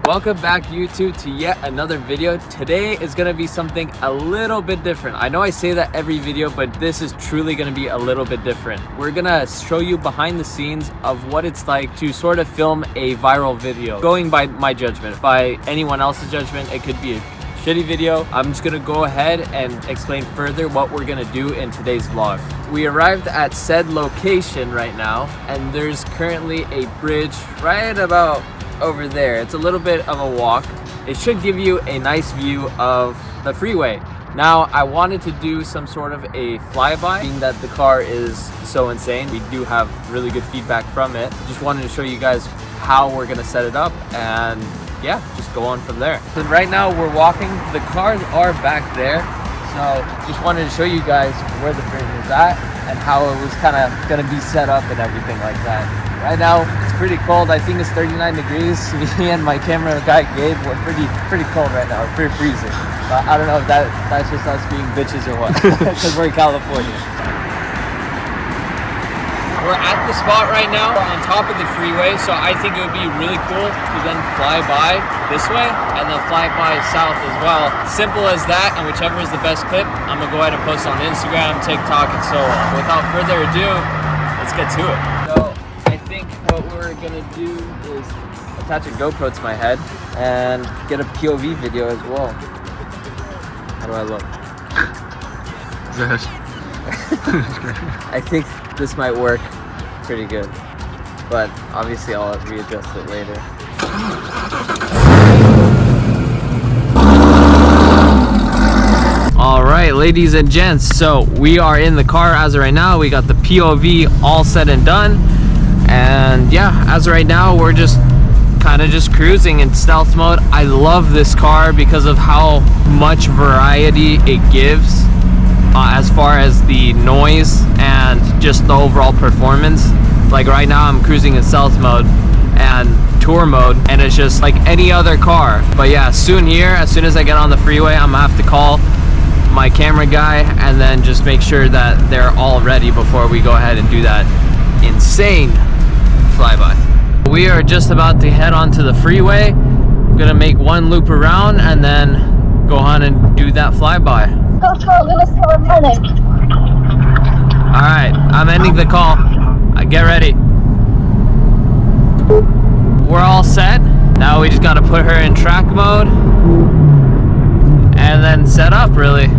Welcome back YouTube to yet another video. Today is gonna be something a little bit different. I know I say that every video, but this is truly gonna be a little bit different. We're gonna show you behind the scenes of what it's like to sort of film a viral video. Going by my judgment, by anyone else's judgment, it could be a shitty video. I'm just gonna go ahead and explain further what we're gonna do in today's vlog. We arrived at said location right now, and there's currently a bridge right about over there. It's a little bit of a walk. It should give you a nice view of the freeway. Now, I wanted to do some sort of a flyby, being that the car is so insane. We do have really good feedback from it. Just wanted to show you guys how we're gonna set it up, and yeah, just go on from there. So right now we're walking. The cars are back there, so just wanted to show you guys where the bridge is at and how it was kind of gonna be set up and everything like that. Right now it's pretty cold. I think it's 39 degrees. Me and my camera guy Gabe, we're pretty cold right now. We're pretty freezing. But I don't know if that's just us being bitches or what, because we're in California. We're at the spot right now. We're on top of the freeway, so I think it would be really cool to then fly by this way and then fly by south as well. Simple as that, and whichever is the best clip, I'm gonna go ahead and post on Instagram, TikTok, and so on. Without further ado, let's get to it. So I think what we're gonna do is attach a GoPro to my head and get a POV video as well. How do I look? I think this might work pretty good, but obviously I'll readjust it later. All right, ladies and gents, so we are in the car as of right now. We got the POV all said and done, and yeah, as of right now we're just kind of just cruising in stealth mode. I love this car because of how much variety it gives. As far as the noise and just the overall performance. Like right now I'm cruising in stealth mode and tour mode, and it's just like any other car. But yeah, soon here, as soon as I get on the freeway, I'm gonna have to call my camera guy and then just make sure that they're all ready before we go ahead and do that insane flyby. We are just about to head onto the freeway. I'm gonna make one loop around and then go on and do that flyby. Alright, I'm ending the call. Get ready. We're all set. Now we just gotta put her in track mode and then set up, really.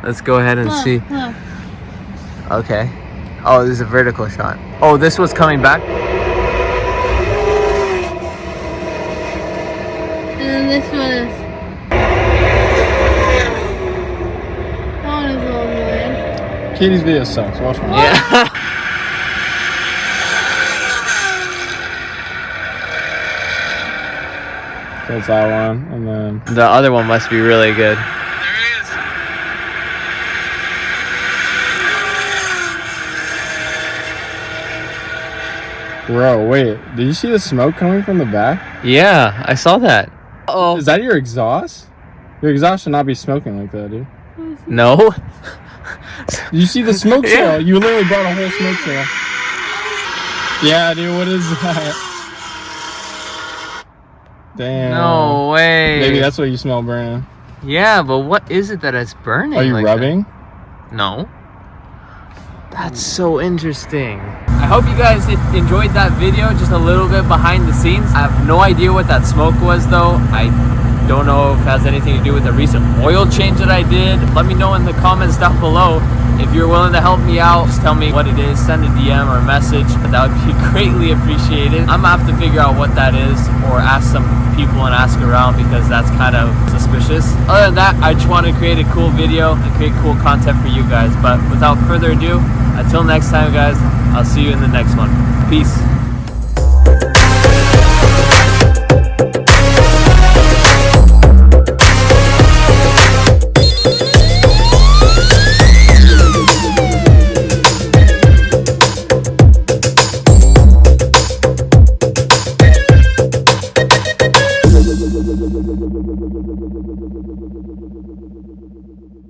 Let's go ahead and see. Okay. Oh, this is a vertical shot. Oh, this was coming back? And then this one is... That one is a little weird. Katie's video sucks. Watch one. Yeah. That's that one, and then... The other one must be really good. Bro, wait. Did you see the smoke coming from the back? Yeah, I saw that. Oh Is that your exhaust? Your exhaust should not be smoking like that, dude. no. Did you see the smoke Yeah. trail? You literally brought a whole smoke trail. Yeah, dude, what is that? Damn. No way. Maybe that's what you smell burning. Yeah, but what is it that is burning? Are you like rubbing? that? No. That's so interesting. I hope you guys enjoyed that video, just a little bit behind the scenes. I have no idea what that smoke was though. I don't know if it has anything to do with the recent oil change that I did. Let me know in the comments down below. If you're willing to help me out, just tell me what it is. Send a DM or a message. That would be greatly appreciated. I'm gonna have to figure out what that is or ask some people and ask around because that's kind of suspicious. Other than that, I just want to create a cool video and create cool content for you guys. But without further ado, until next time guys, I'll see you in the next one. Peace.